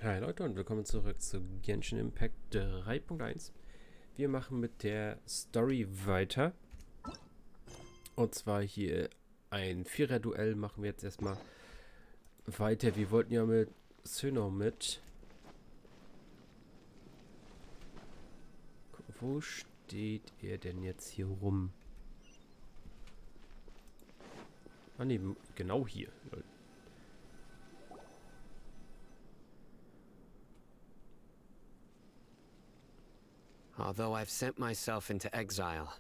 Hi Leute und willkommen zurück zu Genshin Impact 3.1. Wir machen mit der Story weiter. Und zwar hier ein Vierer-Duell machen wir jetzt erstmal weiter. Wir wollten ja mit Sinnoh mit. Wo steht er denn jetzt hier rum? Ah ne, genau hier. Although I've sent myself into exile,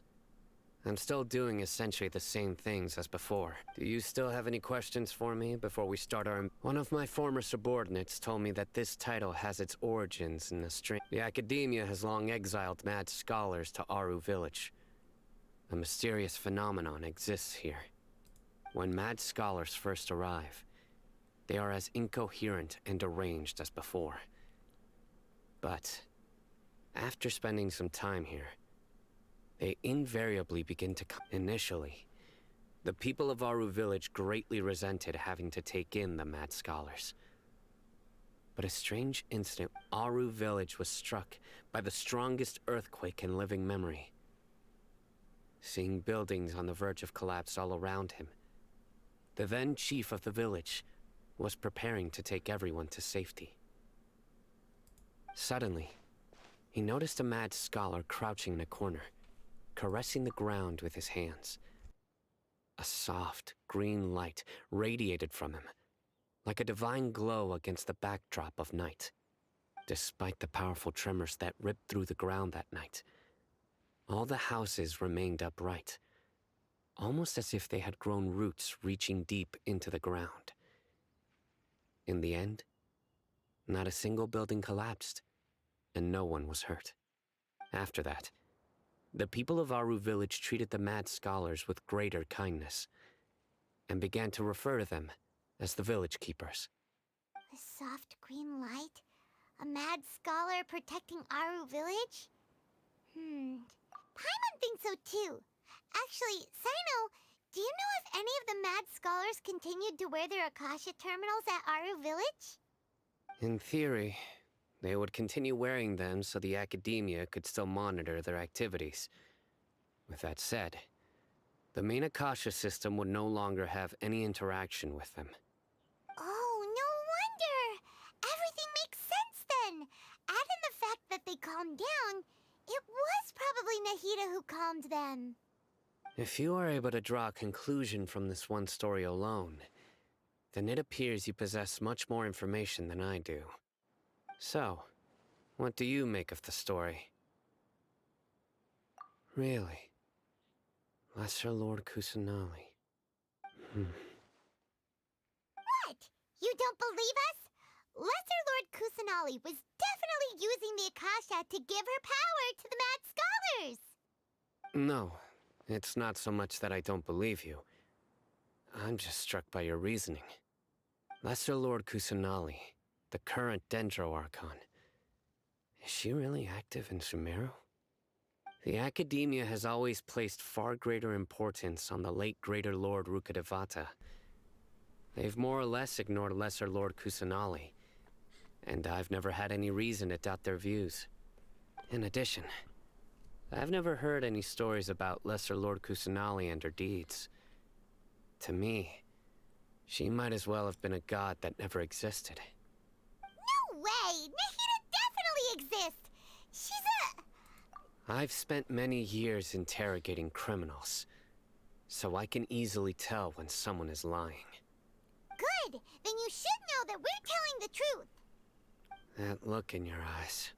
I'm still doing essentially the same things as before. Do you still have any questions for me before we start our... One of my former subordinates told me that this title has its origins in the string. The academia has long exiled mad scholars to Aru village. A mysterious phenomenon exists here. When mad scholars first arrive, they are as incoherent and deranged as before. But after spending some time here, they invariably begin to come. Initially, the people of Aru village greatly resented having to take in the mad scholars. But a strange incident, Aru village was struck by the strongest earthquake in living memory. Seeing buildings on the verge of collapse all around him, the then chief of the village was preparing to take everyone to safety. Suddenly, he noticed a mad scholar crouching in a corner, caressing the ground with his hands. A soft, green light radiated from him, like a divine glow against the backdrop of night. Despite the powerful tremors that ripped through the ground that night, all the houses remained upright, almost as if they had grown roots reaching deep into the ground. In the end, not a single building collapsed, and no one was hurt. After that, the people of Aru village treated the mad scholars with greater kindness, and began to refer to them as the village keepers. A soft green light? A mad scholar protecting Aru village? Paimon thinks so too. Actually, Sinnoh, do you know if any of the mad scholars continued to wear their Akasha terminals at Aru village? In theory, they would continue wearing them so the academia could still monitor their activities. With that said, the main Akasha system would no longer have any interaction with them. Oh, no wonder! Everything makes sense then! Add in the fact that they calmed down, it was probably Nahida who calmed them. If you are able to draw a conclusion from this one story alone, then it appears you possess much more information than I do. So, what do you make of the story? Really? Lesser Lord Kusanali. What? You don't believe us? Lesser Lord Kusanali was definitely using the Akasha to give her power to the mad scholars! No, it's not so much that I don't believe you. I'm just struck by your reasoning. Lesser Lord Kusanali, the current Dendro Archon. Is she really active in Sumeru? The academia has always placed far greater importance on the late Greater Lord Rukkhadevata. They've more or less ignored Lesser Lord Kusanali, and I've never had any reason to doubt their views. In addition, I've never heard any stories about Lesser Lord Kusanali and her deeds. To me, she might as well have been a god that never existed. No way! Nahida definitely exists! She's a... I've spent many years interrogating criminals, so I can easily tell when someone is lying. Good! Then you should know that we're telling the truth! That look in your eyes.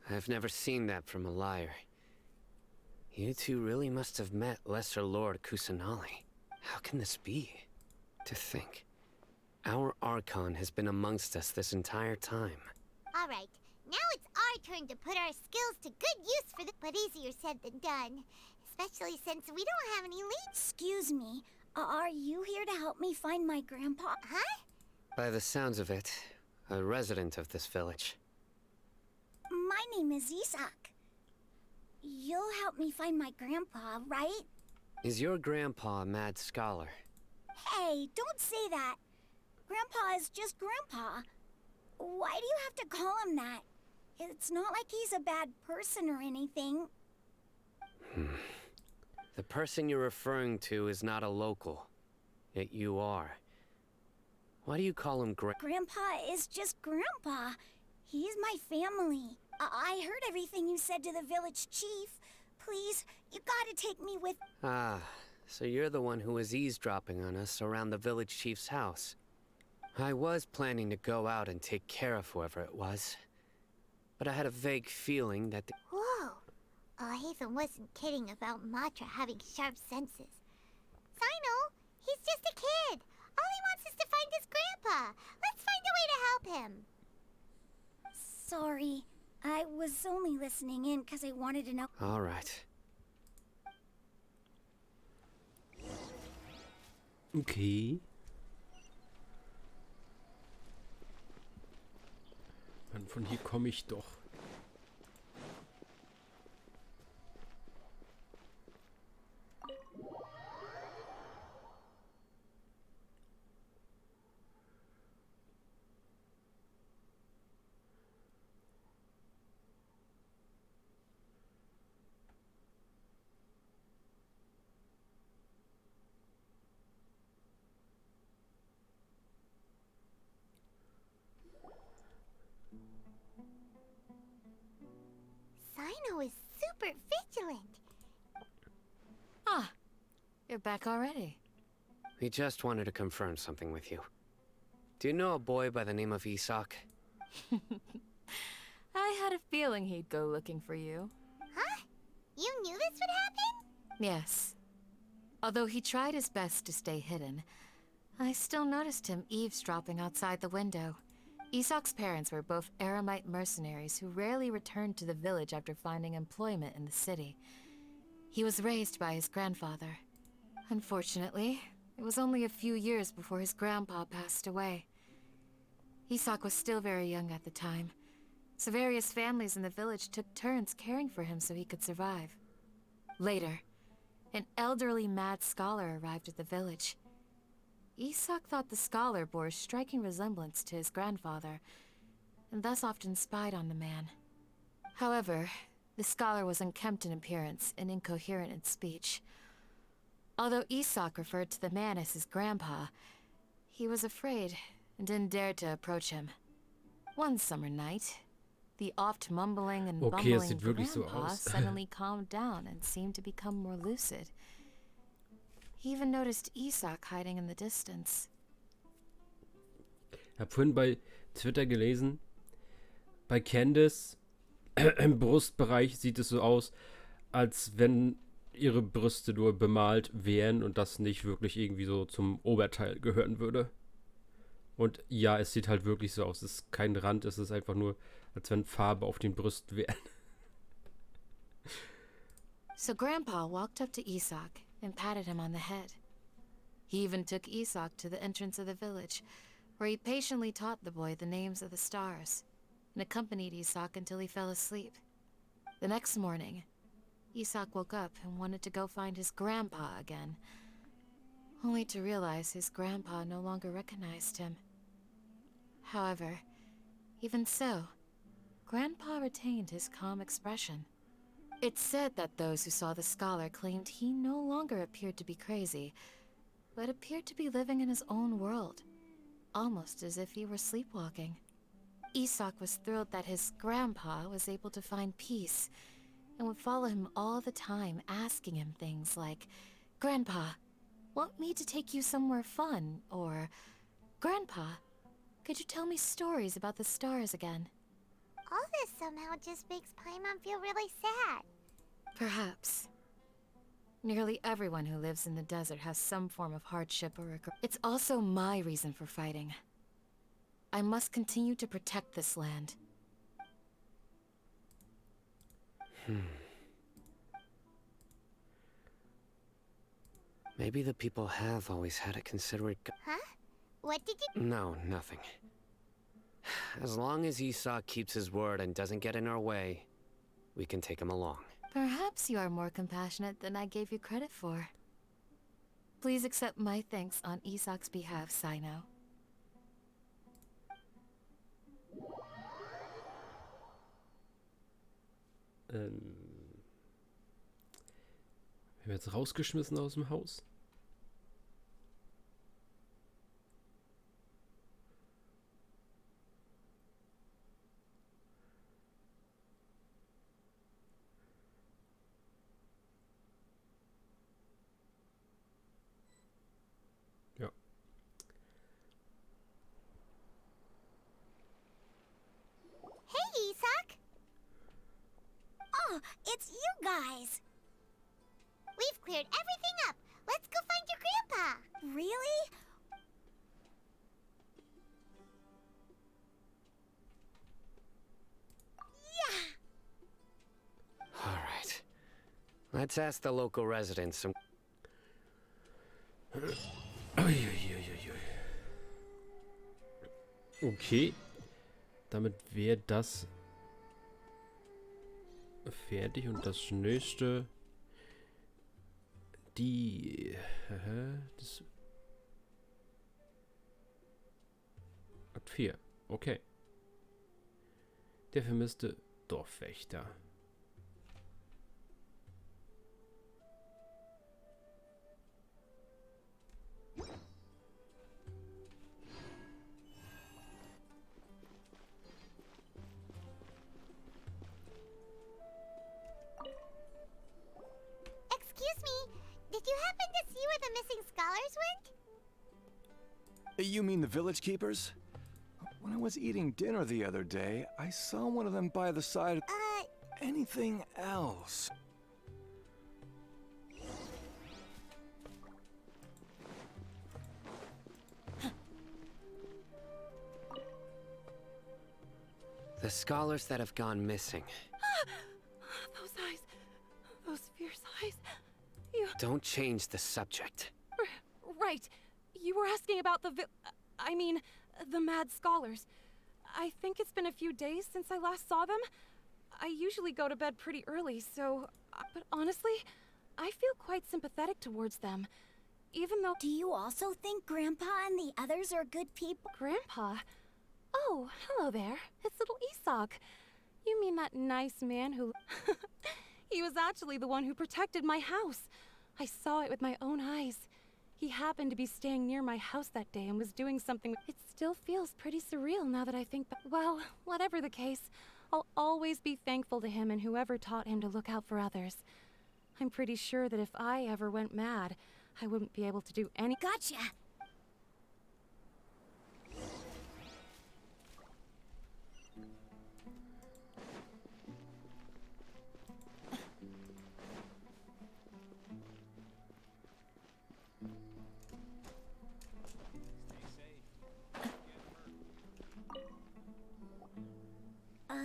I've never seen that from a liar. You two really must have met Lesser Lord Kusanali. How can this be? To think, our Archon has been amongst us this entire time. Alright, now it's our turn to put our skills to good use for but easier said than done. Especially since we don't have any leads. Excuse me, are you here to help me find my grandpa? Huh? By the sounds of it, a resident of this village. My name is Isak. You'll help me find my grandpa, right? Is your grandpa a mad scholar? Hey, don't say that. Grandpa is just Grandpa. Why do you have to call him that? It's not like he's a bad person or anything. The person you're referring to is not a local. Yet you are. Why do you call him Grandpa is just Grandpa. He's my family. I heard everything you said to the village chief. Please, you gotta take me with... Ah, so you're the one who was eavesdropping on us around the village chief's house. I was planning to go out and take care of whoever it was. But I had a vague feeling that Whoa. Haven wasn't kidding about Matra having sharp senses. Sino, he's just a kid. All he wants is to find his grandpa. Let's find a way to help him. Sorry. I was only listening in because I wanted to know... All right. Okay. Mann, von hier komme ich doch. Sino is super vigilant. Ah, you're back already. We just wanted to confirm something with you. Do you know a boy by the name of Isak? I had a feeling he'd go looking for you. Huh? You knew this would happen? Yes. Although he tried his best to stay hidden, I still noticed him eavesdropping outside the window. Isak's parents were both Aramite mercenaries who rarely returned to the village after finding employment in the city. He was raised by his grandfather. Unfortunately, it was only a few years before his grandpa passed away. Isak was still very young at the time, so various families in the village took turns caring for him so he could survive. Later, an elderly mad scholar arrived at the village. Isak thought the scholar bore a striking resemblance to his grandfather, and thus often spied on the man. However, the scholar was unkempt in appearance and incoherent in speech. Although Isak referred to the man as his grandpa, he was afraid and didn't dare to approach him. One summer night, the oft mumbling and Okay, es bumbling sieht wirklich so grandpa aus. suddenly calmed down and seemed to become more lucid. He even noticed Isak hiding in the distance. Ich habe vorhin bei Twitter gelesen, bei Candice im Brustbereich sieht es so aus, als wenn ihre Brüste nur bemalt wären und das nicht wirklich irgendwie so zum Oberteil gehören würde. Und ja, es sieht halt wirklich so aus. Es ist kein Rand, es ist einfach nur, als wenn Farbe auf den Brüsten wären. So Grandpa walked up to Isak and patted him on the head. He even took Isak to the entrance of the village, where he patiently taught the boy the names of the stars, and accompanied Isak until he fell asleep. The next morning, Isak woke up and wanted to go find his grandpa again, only to realize his grandpa no longer recognized him. However, even so, Grandpa retained his calm expression. It's said that those who saw the scholar claimed he no longer appeared to be crazy, but appeared to be living in his own world, almost as if he were sleepwalking. Isak was thrilled that his grandpa was able to find peace, and would follow him all the time, asking him things like, "Grandpa, want me to take you somewhere fun?" Or, "Grandpa, could you tell me stories about the stars again?" All this somehow just makes Paimon feel really sad. Perhaps. Nearly everyone who lives in the desert has some form of hardship or regret. It's also my reason for fighting. I must continue to protect this land. Maybe the people have always had a considerate... Huh? What did you... No, nothing. As long as Isak keeps his word and doesn't get in our way, we can take him along. Perhaps you are more compassionate than I gave you credit for. Please accept my thanks on Isak's behalf, Sino. Wir jetzt rausgeschmissen aus dem Haus. Ja. Hey, Isak! Oh, it's you guys. We've cleared everything up. Let's go find your grandpa. Really? Yeah. All right. Let's ask the local residents some. Uiuiuiui. Okay. Damit wäre das fertig und das nächste das Akt 4. Okay. Der vermisste Dorfwächter. Excuse me, did you happen to see where the missing scholars went? You mean the village keepers? When I was eating dinner the other day, I saw one of them by the side of anything else. The scholars that have gone missing. Those eyes. Those fierce eyes. You... Don't change the subject. Right. You were asking about the the mad scholars. I think it's been a few days since I last saw them. I usually go to bed pretty early, so... But honestly, I feel quite sympathetic towards them. Even though... Do you also think Grandpa and the others are good people? Grandpa? Oh, hello there. It's little Isak. You mean that nice man who... He was actually the one who protected my house. I saw it with my own eyes. He happened to be staying near my house that day and was doing something... It still feels pretty surreal now that I think back. Well, whatever the case, I'll always be thankful to him and whoever taught him to look out for others. I'm pretty sure that if I ever went mad, I wouldn't be able to do any... Gotcha.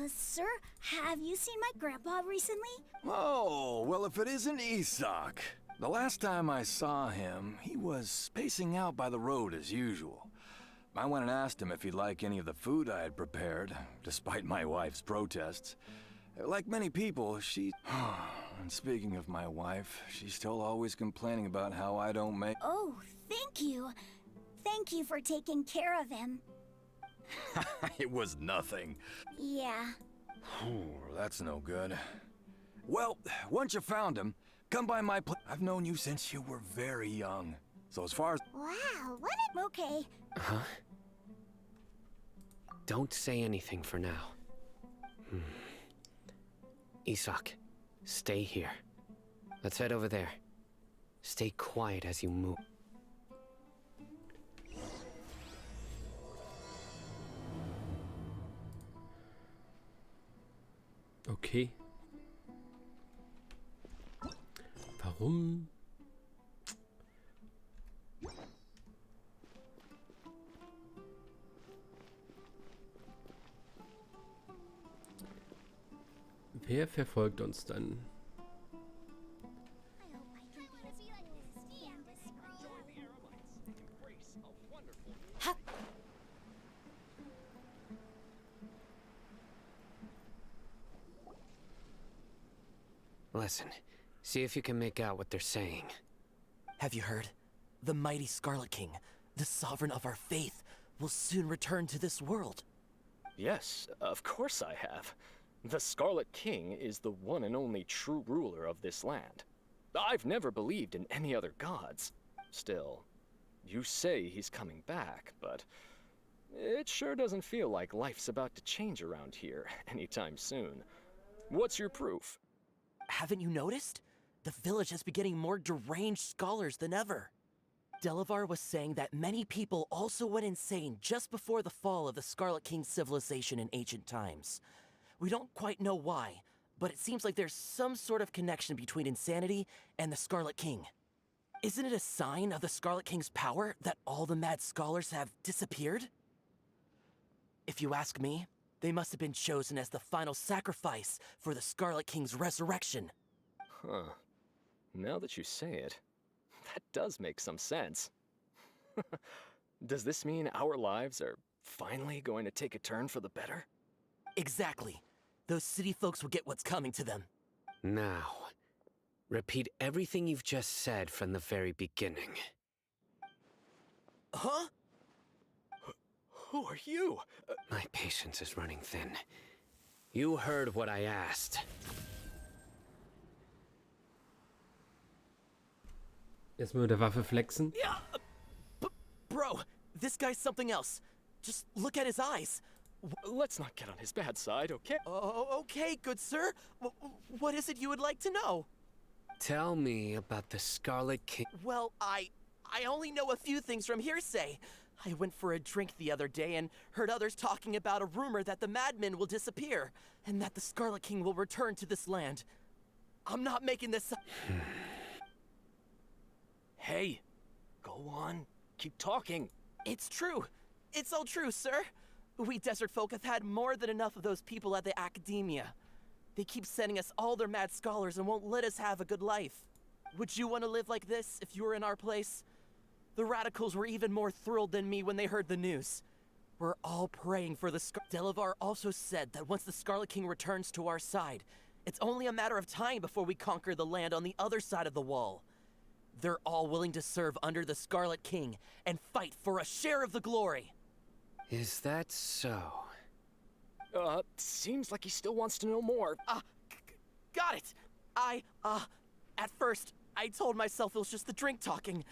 Sir, have you seen my grandpa recently? Oh, well, if it isn't Isak. The last time I saw him, he was spacing out by the road as usual. I went and asked him if he'd like any of the food I had prepared, despite my wife's protests. Like many people, she... And speaking of my wife, she's still always complaining about how I don't make... Oh, thank you. Thank you for taking care of him. It was nothing. Yeah. That's no good. Well, once you found him, come by my place. I've known you since you were very young. So as far as... Wow, what Okay. Huh? Don't say anything for now. Isak, stay here. Let's head over there. Stay quiet as you move. Okay. Warum? Wer verfolgt uns dann? Listen, see if you can make out what they're saying. Have you heard? The mighty Scarlet King, the sovereign of our faith, will soon return to this world. Yes, of course I have. The Scarlet King is the one and only true ruler of this land. I've never believed in any other gods. Still, you say he's coming back, but it sure doesn't feel like life's about to change around here anytime soon. What's your proof? Haven't you noticed? The village has been getting more deranged scholars than ever. Delavar was saying that many people also went insane just before the fall of the Scarlet King's civilization in ancient times. We don't quite know why, but it seems like there's some sort of connection between insanity and the Scarlet King. Isn't it a sign of the Scarlet King's power that all the mad scholars have disappeared? If you ask me, they must have been chosen as the final sacrifice for the Scarlet King's resurrection. Huh. Now that you say it, that does make some sense. Does this mean our lives are finally going to take a turn for the better? Exactly. Those city folks will get what's coming to them. Now, repeat everything you've just said from the very beginning. Huh? Who are you? My patience is running thin. You heard what I asked. Erstmal mit der Waffe flexen. Yeah, bro, this guy's something else. Just look at his eyes. Let's not get on his bad side, okay? Oh, okay, good sir. What is it you would like to know? Tell me about the Scarlet King. Well, I only know a few things from hearsay. I went for a drink the other day and heard others talking about a rumor that the madmen will disappear and that the Scarlet King will return to this land. I'm not making this up. Hey, go on. Keep talking. It's true. It's all true, sir. We desert folk have had more than enough of those people at the academia. They keep sending us all their mad scholars and won't let us have a good life. Would you want to live like this if you were in our place? The radicals were even more thrilled than me when they heard the news. We're all praying for the Delavar also said that once the Scarlet King returns to our side, it's only a matter of time before we conquer the land on the other side of the wall. They're all willing to serve under the Scarlet King and fight for a share of the glory. Is that so? Seems like he still wants to know more. Got it. At first, I told myself it was just the drink talking,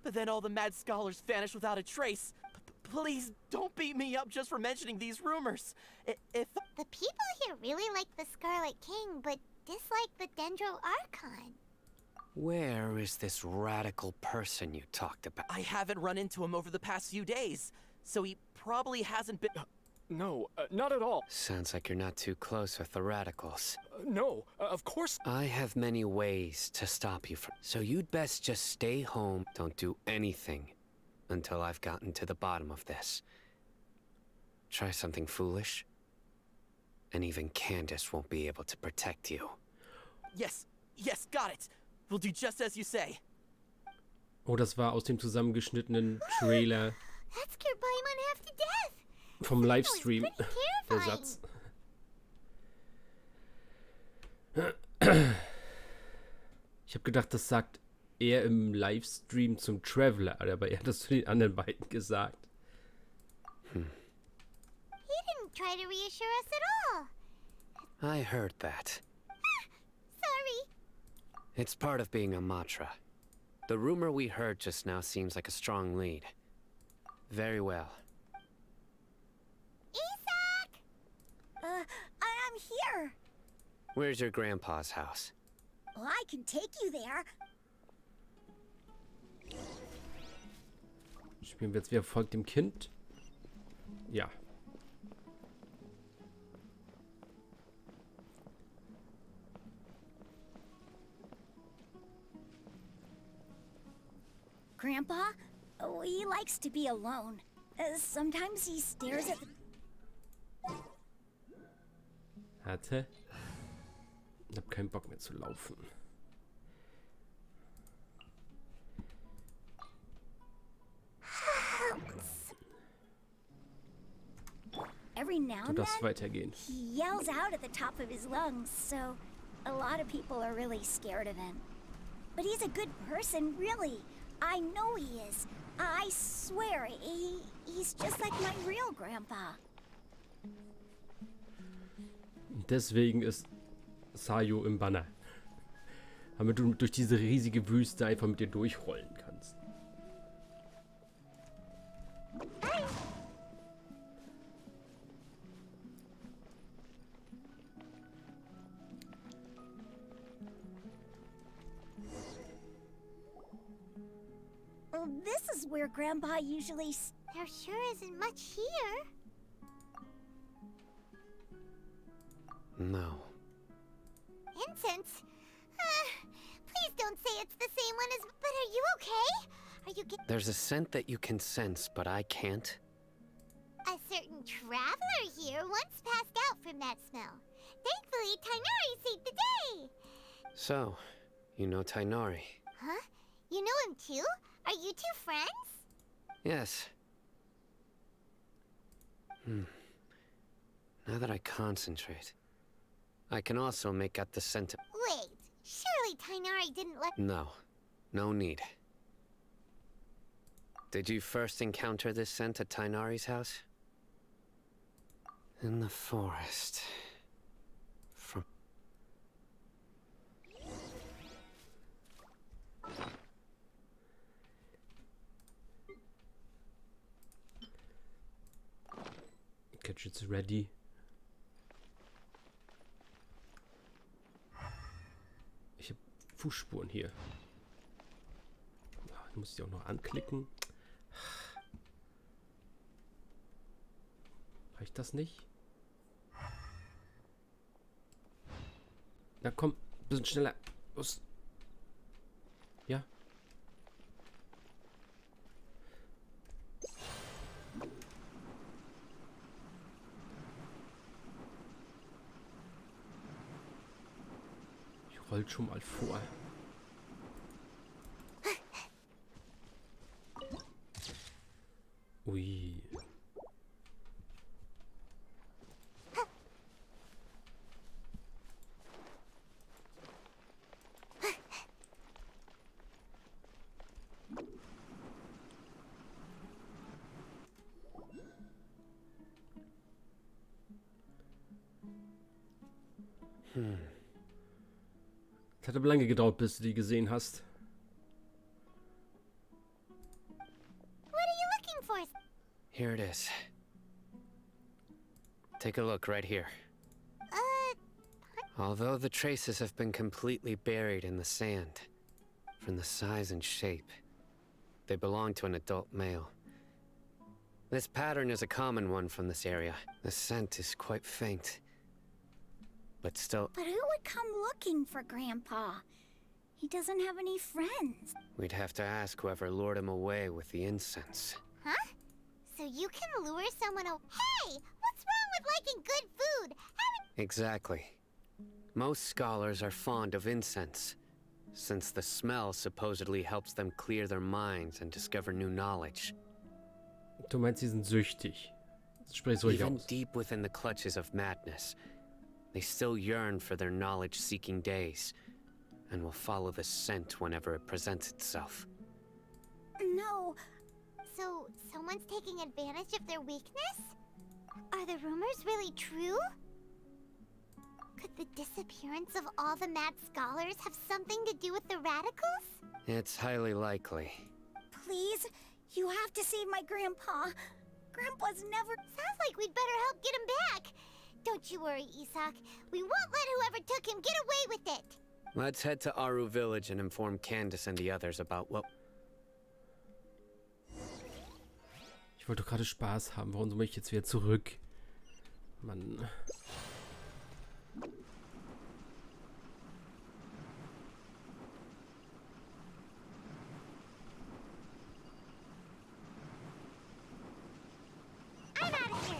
but then all the mad scholars vanished without a trace. Please don't beat me up just for mentioning these rumors. If The people here really like the Scarlet King, but dislike the Dendro Archon. Where is this radical person you talked about? I haven't run into him over the past few days, so he probably hasn't been. No, not at all. Sounds like you're not too close with the radicals. No, of course. I have many ways to stop you from. So you'd best just stay home, don't do anything until I've gotten to the bottom of this. Try something foolish, and even Candace won't be able to protect you. Yes, got it. We'll do just as you say. Oh, das war aus dem zusammengeschnittenen Trailer That scared Paimon half to death. vom Livestream. That was pretty Der terrifying. Satz. Ich habe gedacht, das sagt er im Livestream zum Traveler, aber er hat das zu den anderen beiden gesagt. He didn't try to reassure us at all. I heard that. Sorry. It's part of being a Matra. The rumor we heard just now seems like a strong lead. Very well. Isak! I'm here. Where's your grandpa's house? Well, I can take you there. Spielen wir jetzt Wer folgt dem Kind? Ja. Grandpa? Oh, he likes to be alone. Sometimes he stares at the... Hatte. Ich hab keinen Bock mehr zu laufen. Every now Du and darfst then, weitergehen. he yells out at the top of his lungs, so a lot of people are really scared of him. But he's a good person, really. I know he is. I swear, he's just like my real grandpa. Und deswegen ist Sayo im Banner. Damit du durch diese riesige Wüste einfach mit dir durchrollen kannst. Oh, this is where Grandpa usually There sure isn't much here. No. Incense? Please don't say it's the same one as... But are you okay? Are you get... There's a scent that you can sense, but I can't. A certain traveler here once passed out from that smell. Thankfully, Tainari saved the day. So, you know Tainari? Huh? You know him too? Are you two friends? Yes. Now that I concentrate, I can also make out the scent. Wait, surely Tainari didn't let... No. No need. Did you first encounter this scent at Tainari's house? In the forest. From... Gadgets ready. Ich habe Fußspuren hier. Ich muss die auch noch anklicken. Reicht das nicht? Na komm, ein bisschen schneller. Los. Ja. Ich roll schon mal vor. Ui. Es hat aber lange gedauert, bis du die gesehen hast. What are you looking for? Here it is. Take a look right here. Although the traces have been completely buried in the sand, from the size and shape, they belong to an adult male. This pattern is a common one from this area. The scent is quite faint, but still... But who would come looking for Grandpa? He doesn't have any friends. We'd have to ask whoever lured him away with the incense. Huh? So you can lure someone away? Hey! What's wrong with liking good food? Exactly. Most scholars are fond of incense, since the smell supposedly helps them clear their minds and discover new knowledge. Du meinst, sie sind süchtig. Sprich ruhig Even aus. deep within the clutches of madness, they still yearn for their knowledge-seeking days, and will follow the scent whenever it presents itself. No. So, someone's taking advantage of their weakness? Are the rumors really true? Could the disappearance of all the mad scholars have something to do with the radicals? It's highly likely. Please, you have to save my Grandpa. Grandpa's never... Sounds like we'd better help get him back. Don't you worry, Isak. We won't let whoever took him get away with it. Let's head to Aru Village and inform Candace and the others about what... Ich wollte doch gerade Spaß haben. Warum soll ich jetzt wieder zurück? Mann. I'm out of here.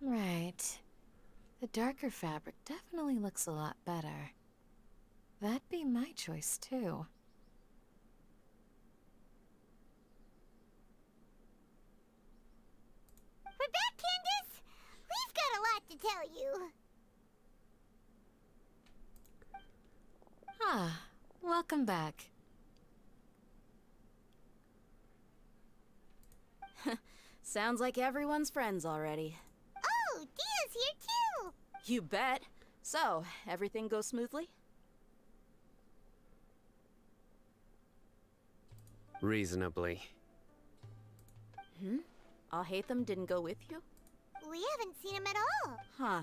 Right. The darker fabric definitely looks a lot better. That'd be my choice, too. We're back, Candace. We've to tell you. Ah, welcome back. Sounds like everyone's friends already. Oh, Dia's here too! You bet. So, everything goes smoothly? Reasonably. Alhaitham didn't go with you? We haven't seen him at all. Huh.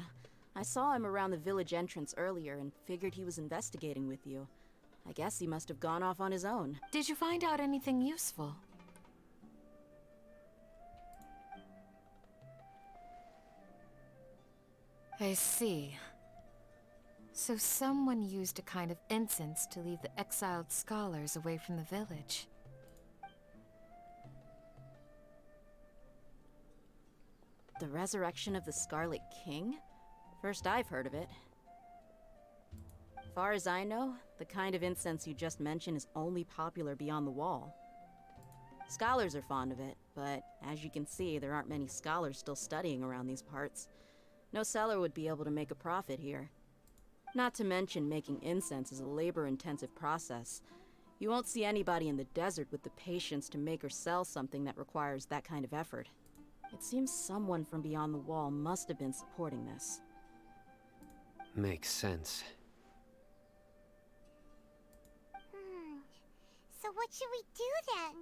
I saw him around the village entrance earlier and figured he was investigating with you. I guess he must have gone off on his own. Did you find out anything useful? I see. So someone used a kind of incense to lead the exiled scholars away from the village. The resurrection of the Scarlet King? First I've heard of it. Far as I know, the kind of incense you just mentioned is only popular beyond the wall. Scholars are fond of it, but as you can see, there aren't many scholars still studying around these parts. No seller would be able to make a profit here. Not to mention making incense is a labor-intensive process. You won't see anybody in the desert with the patience to make or sell something that requires that kind of effort. It seems someone from beyond the wall must have been supporting this. Makes sense. So what should we do then?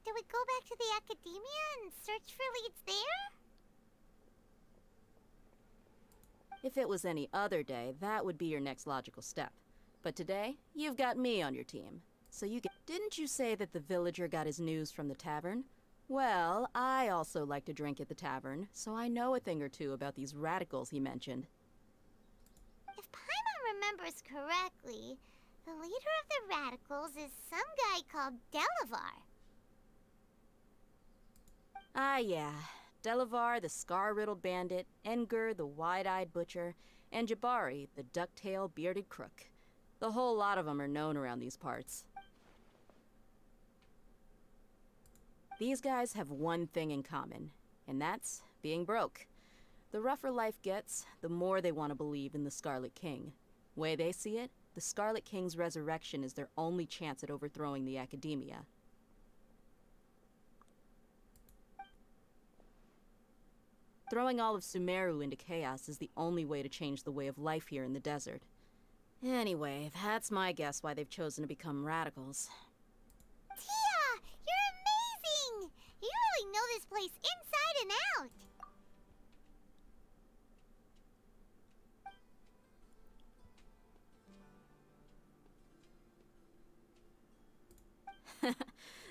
Do we go back to the academia and search for leads there? If it was any other day, that would be your next logical step. But today, you've got me on your team. So you get— Didn't you say that the villager got his news from the tavern? Well, I also like to drink at the tavern, so I know a thing or two about these radicals he mentioned. If Paimon remembers correctly, the leader of the radicals is some guy called Delavar. Ah, yeah. Delavar, the scar-riddled bandit, Engur, the wide-eyed butcher, and Jabari, the duck-tailed bearded crook. The whole lot of them are known around these parts. These guys have one thing in common, and that's being broke. The rougher life gets, the more they want to believe in the Scarlet King. Way they see it, the Scarlet King's resurrection is their only chance at overthrowing the academia. Throwing all of Sumeru into chaos is the only way to change the way of life here in the desert. Anyway, that's my guess why they've chosen to become radicals. Tia! You're amazing! You really know this place inside and out!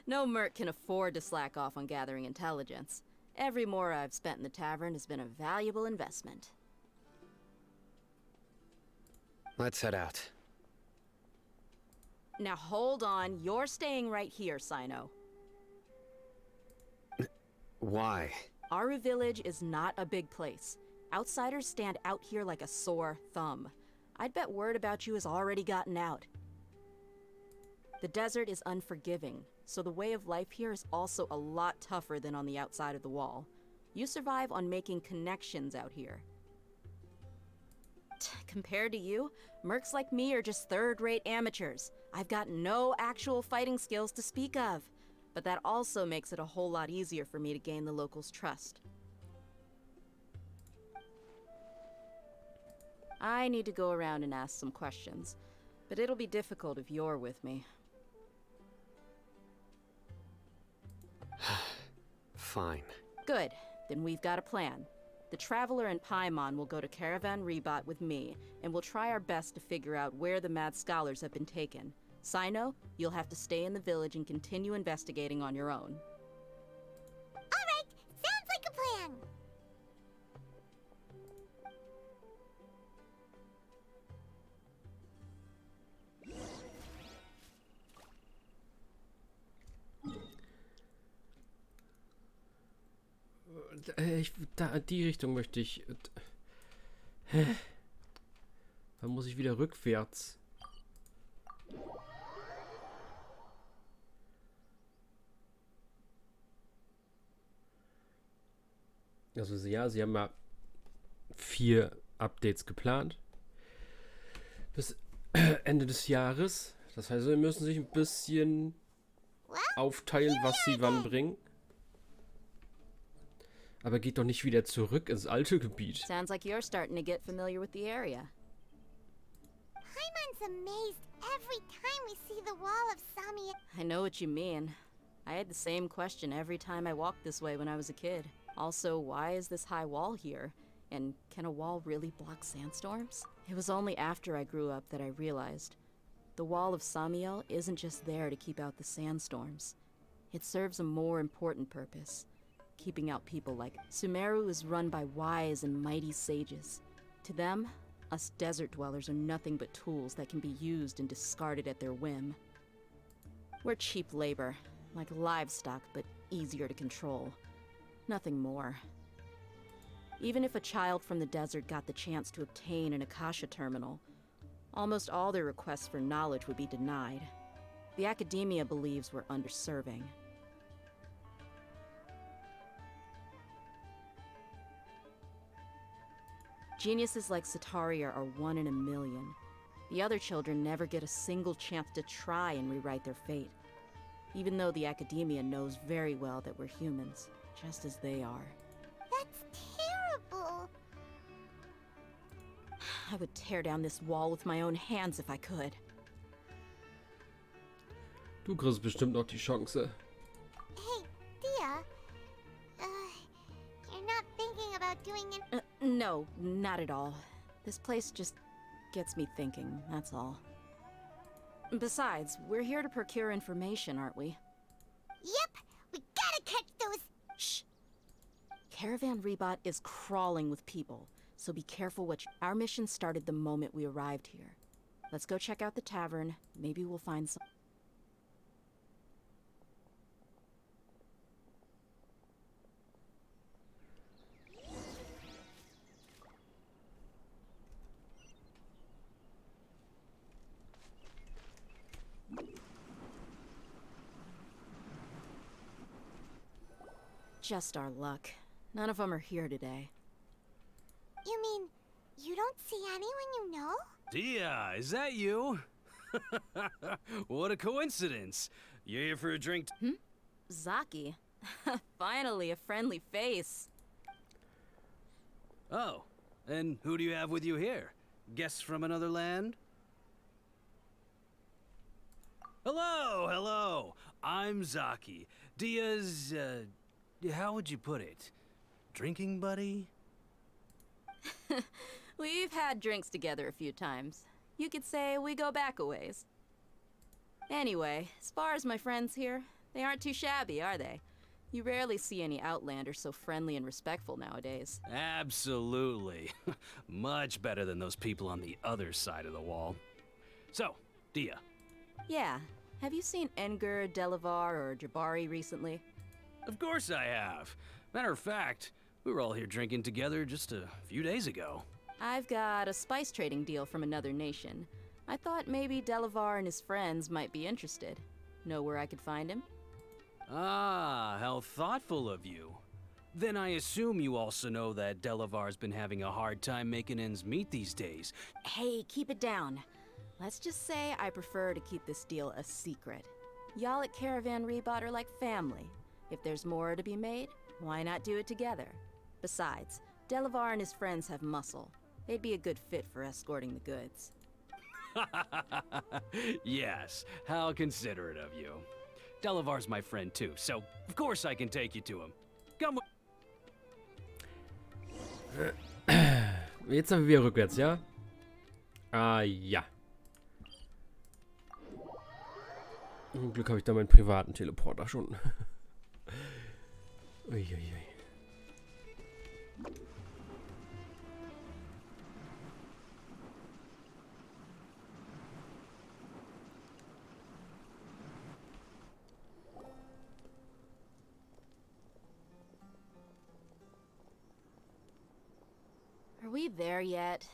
No merc can afford to slack off on gathering intelligence. Every more I've spent in the tavern has been a valuable investment. Let's head out. Now hold on, you're staying right here, Sino. Why? Aru Village is not a big place. Outsiders stand out here like a sore thumb. I'd bet word about you has already gotten out. The desert is unforgiving, so the way of life here is also a lot tougher than on the outside of the wall. You survive on making connections out here. Compared to you, mercs like me are just third-rate amateurs. I've got no actual fighting skills to speak of, but that also makes it a whole lot easier for me to gain the locals' trust. I need to go around and ask some questions, but it'll be difficult if you're with me. Fine. Good. Then we've got a plan. The Traveler and Paimon will go to Caravan Rebot with me, and we'll try our best to figure out where the mad scholars have been taken. Sino, you'll have to stay in the village and continue investigating on your own. Alright! Sounds like a plan! Die Richtung möchte ich. Dann muss ich wieder rückwärts. Also ja, sie haben ja 4 Updates geplant. Bis Ende des Jahres. Das heißt, sie müssen sich ein bisschen aufteilen, was sie wann bringen. Aber geht doch nicht wieder zurück ins alte Gebiet. Sounds like you're starting to get familiar with the area. Paimon's amazed every time we see the wall of Samia. I know what you mean. I had the same question every time I walked this way when I was a kid. Also, why is this high wall here? And can a wall really block sandstorms? It was only after I grew up that I realized the wall of Samiel isn't just there to keep out the sandstorms. It serves a more important purpose, keeping out people like Sumeru is run by wise and mighty sages. To them, us desert dwellers are nothing but tools that can be used and discarded at their whim. We're cheap labor, like livestock, but easier to control. Nothing more. Even if a child from the desert got the chance to obtain an Akasha terminal, almost all their requests for knowledge would be denied. The academia believes we're underserving. Geniuses like Sataria are 1 in a million. The other children never get a single chance to try and rewrite their fate, even though the academia knows very well that we're humans, just as they are. That's terrible. I would tear down this wall with my own hands if I could. Du kriegst bestimmt noch die Chance. Hey, Dia. You're not thinking about doing it. No, not at all. This place just gets me thinking, that's all. Besides, we're here to procure information, aren't we? Yep, we gotta catch those. Shh! Caravan Rebot is crawling with people, so be careful what Our mission started the moment we arrived here. Let's go check out the tavern. Maybe we'll find some. Just our luck. None of them are here today. You mean, you don't see anyone you know? Dia, is that you? What a coincidence. You here for a drink? Zaki. Finally, a friendly face. Oh, and who do you have with you here? Guests from another land? Hello, hello. I'm Zaki. Dia's, how would you put it? Drinking buddy? We've had drinks together a few times. You could say we go back a ways. Anyway, as far as my friends here, they aren't too shabby, are they? You rarely see any Outlanders so friendly and respectful nowadays. Absolutely. Much better than those people on the other side of the wall. So, Dia. Yeah. Have you seen Enger, Delavar, or Jabari recently? Of course I have. Matter of fact, we were all here drinking together just a few days ago. I've got a spice trading deal from another nation. I thought maybe Delavar and his friends might be interested. Know where I could find him? Ah, how thoughtful of you. Then I assume you also know that Delavar's been having a hard time making ends meet these days. Hey, keep it down. Let's just say I prefer to keep this deal a secret. Y'all at Caravan Rebot are like family. If there's more to be made, why not do it together? Besides, Delavar and his friends have muscle. They'd be a good fit for escorting the goods. Yes, how considerate of you. Delavar's my friend too, so of course I can take you to him. Come with. Jetzt sind wir rückwärts, ja? Ah, ja. Zum Glück habe ich da meinen privaten Teleporter schon. Uiuiui. Are we there yet?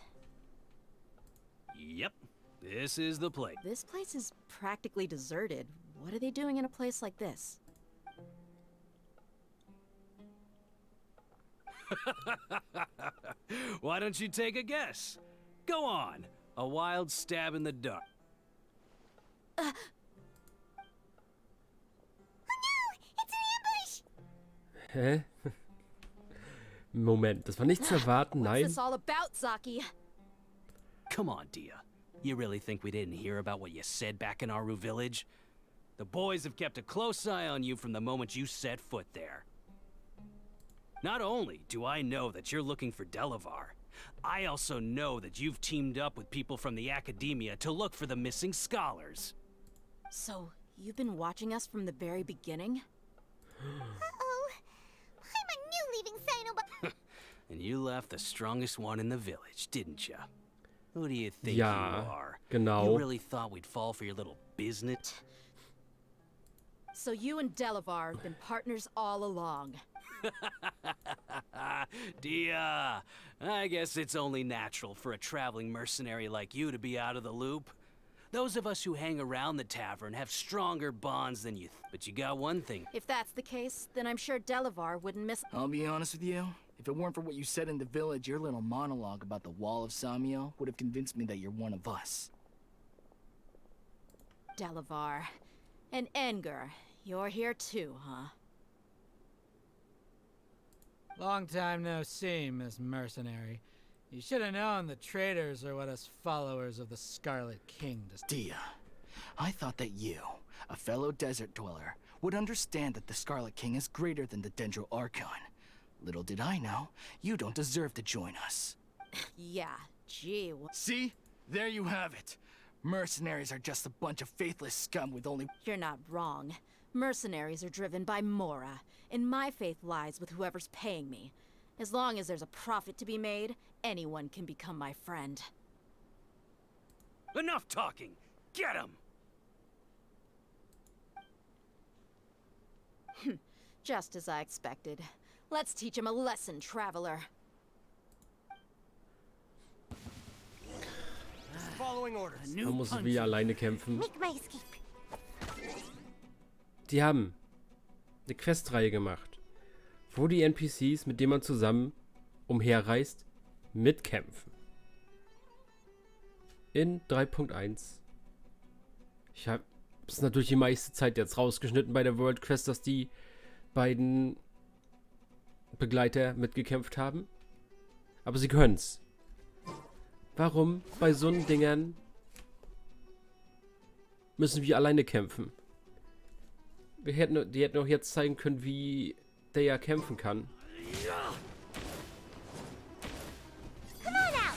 Yep, this is the place. This place is practically deserted. What are they doing in a place like this? Why don't you take a guess? Go on. A wild stab in the dark. Oh no! It's an ambush! Hä? Moment, das war nicht zu erwarten, What's nein. this all about, Zaki? Come on, Dia. You really think we didn't hear about what you said back in Aru village? The boys have kept a close eye on you from the moment you set foot there. Not only do I know that you're looking for Delavar, I also know that you've teamed up with people from the academia to look for the missing scholars. So, you've been watching us from the very beginning? Uh-oh. I'm a new leaving Sino, but And you left the strongest one in the village, didn't ya? Who do you think Ja, you are? genau. You really thought we'd fall for your little business? So you and Delavar have been partners all along. Dia, I guess it's only natural for a traveling mercenary like you to be out of the loop. Those of us who hang around the tavern have stronger bonds than you but you got one thing. If that's the case, then I'm sure Delavar wouldn't miss— I'll be honest with you. If it weren't for what you said in the village, your little monologue about the Wall of Samio would have convinced me that you're one of us. Delavar. And Enger, you're here too, huh? Long time no see, Miss Mercenary. You should have known the traitors are what us followers of the Scarlet King Dia, I thought that you, a fellow desert dweller, would understand that the Scarlet King is greater than the Dendro Archon. Little did I know, you don't deserve to join us. Yeah, gee. See? There you have it. Mercenaries are just a bunch of faithless scum with only— You're not wrong. Mercenaries are driven by Mora, and my faith lies with whoever's paying me. As long as there's a profit to be made, anyone can become my friend. Enough talking! Get him! Just as I expected. Let's teach him a lesson, traveler. Following orders. Man muss wie alleine kämpfen. make my escape. Die haben eine Questreihe gemacht, wo die NPCs, mit denen man zusammen umherreist, mitkämpfen. In 3.1. Ich habe es natürlich die meiste Zeit jetzt rausgeschnitten bei der World Quest, dass die beiden Begleiter mitgekämpft haben. Aber sie können's. Warum bei so einen Dingern müssen wir alleine kämpfen? Die hätten auch jetzt zeigen können, wie der ja kämpfen kann. Come on out!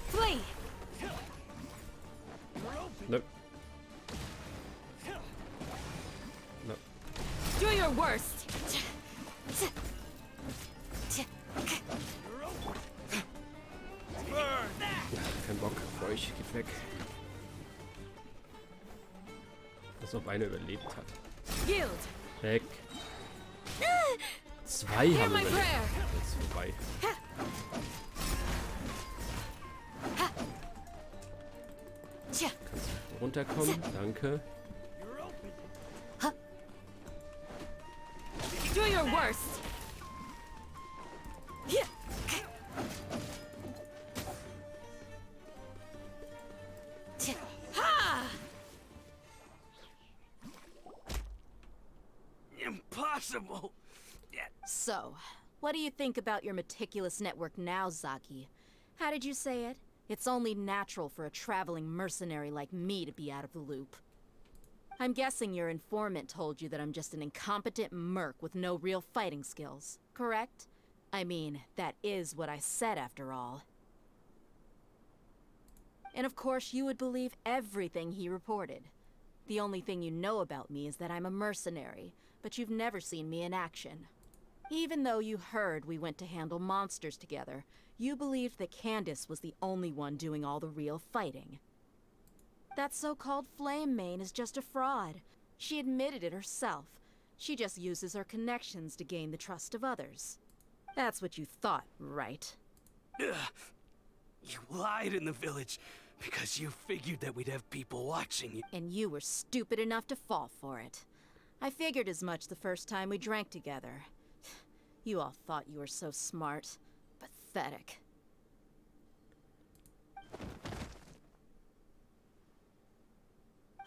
Flee! Nope. Nope. Do your worst! Kein Bock auf euch, geht weg. Als ob einer überlebt hat. Yield! Weg. Zwei Hear haben my überlebt. prayer! Jetzt vorbei. Kannst du runterkommen? Danke. Do your worst! Ha! Impossible! So, what do you think about your meticulous network now, Zaki? How did you say it? It's only natural for a traveling mercenary like me to be out of the loop. I'm guessing your informant told you that I'm just an incompetent merc with no real fighting skills, correct? I mean, that is what I said after all. And of course you would believe everything he reported. The only thing you know about me is that I'm a mercenary, but you've never seen me in action. Even though you heard we went to handle monsters together, you believed that Candace was the only one doing all the real fighting. That so-called Flame Mane is just a fraud. She admitted it herself. She just uses her connections to gain the trust of others. That's what you thought, right? Ugh. You lied in the village because you figured that we'd have people watching you. And you were stupid enough to fall for it. I figured as much the first time we drank together. You all thought you were so smart. Pathetic.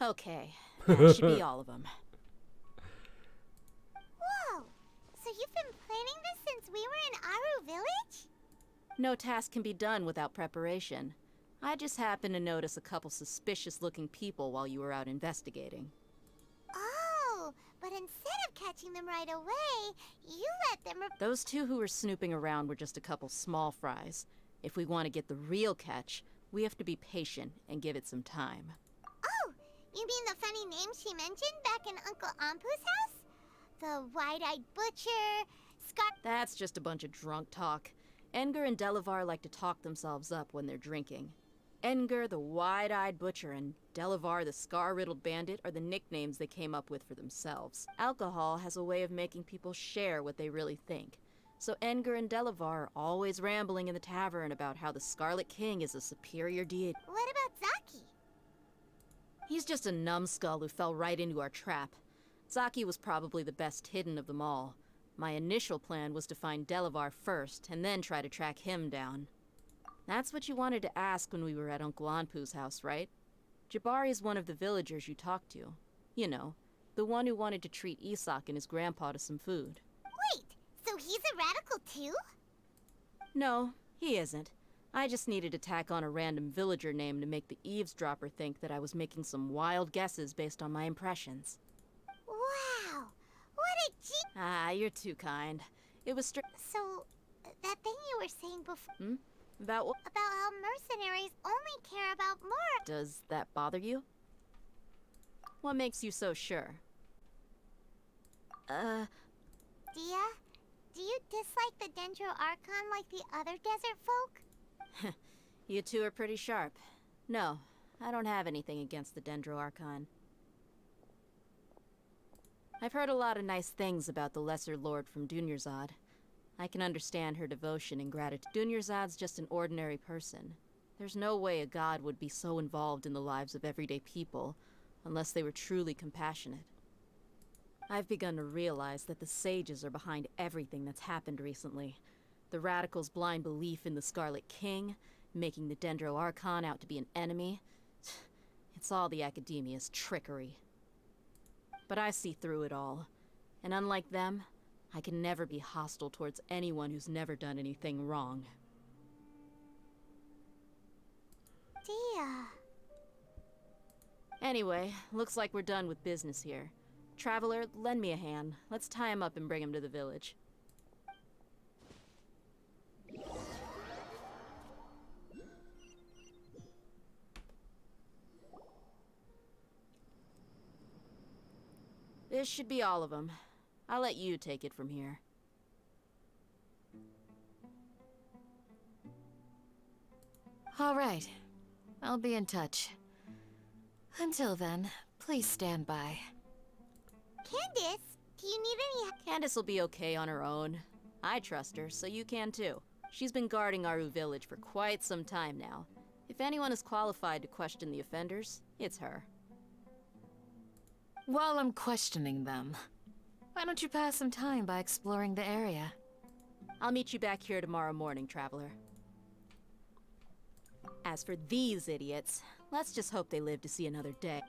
Okay, that should be all of them. Whoa! So you've been planning this since we were in Aru Village? No task can be done without preparation. I just happened to notice a couple suspicious-looking people while you were out investigating. Oh, but instead of catching them right away, you let them... Those two who were snooping around were just a couple small fries. If we want to get the real catch, we have to be patient and give it some time. Oh, you mean the funny name she mentioned back in Uncle Ampu's house? The wide-eyed butcher, That's just a bunch of drunk talk. Edgar and Delavar like to talk themselves up when they're drinking. Edgar, the wide-eyed butcher, and Delavar, the scar-riddled bandit, are the nicknames they came up with for themselves. Alcohol has a way of making people share what they really think. So Edgar and Delavar are always rambling in the tavern about how the Scarlet King is a superior deity. What about Zaki? He's just a numbskull who fell right into our trap. Zaki was probably the best hidden of them all. My initial plan was to find Delavar first, and then try to track him down. That's what you wanted to ask when we were at Uncle Anpu's house, right? Jabari is one of the villagers you talked to. You know, the one who wanted to treat Isak and his grandpa to some food. Wait, so he's a radical too? No, he isn't. I just needed to tack on a random villager name to make the eavesdropper think that I was making some wild guesses based on my impressions. Wow, what a Ah, you're too kind. It was So, that thing you were saying before... About what? About how mercenaries only care about more... Does that bother you? What makes you so sure? Dia, do you dislike the Dendro Archon like the other desert folk? You two are pretty sharp. No, I don't have anything against the Dendro Archon. I've heard a lot of nice things about the Lesser Lord from Dunyarzad. I can understand her devotion and gratitude. Dunyarzad's just an ordinary person. There's no way a god would be so involved in the lives of everyday people, unless they were truly compassionate. I've begun to realize that the sages are behind everything that's happened recently. The radicals' blind belief in the Scarlet King, making the Dendro Archon out to be an enemy. It's all the Academia's trickery. But I see through it all, and unlike them, I can never be hostile towards anyone who's never done anything wrong. Dia. Anyway, looks like we're done with business here. Traveler, lend me a hand. Let's tie him up and bring him to the village. This should be all of them. I'll let you take it from here. All right. I'll be in touch. Until then, please stand by. Candace, do you need any... Candace will be okay on her own. I trust her, so you can too. She's been guarding Aru Village for quite some time now. If anyone is qualified to question the offenders, it's her. While I'm questioning them, why don't you pass some time by exploring the area? I'll meet you back here tomorrow morning, Traveler. As for these idiots, let's just hope they live to see another day.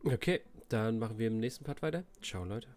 Okay, dann machen wir im nächsten Part weiter. Ciao, Leute.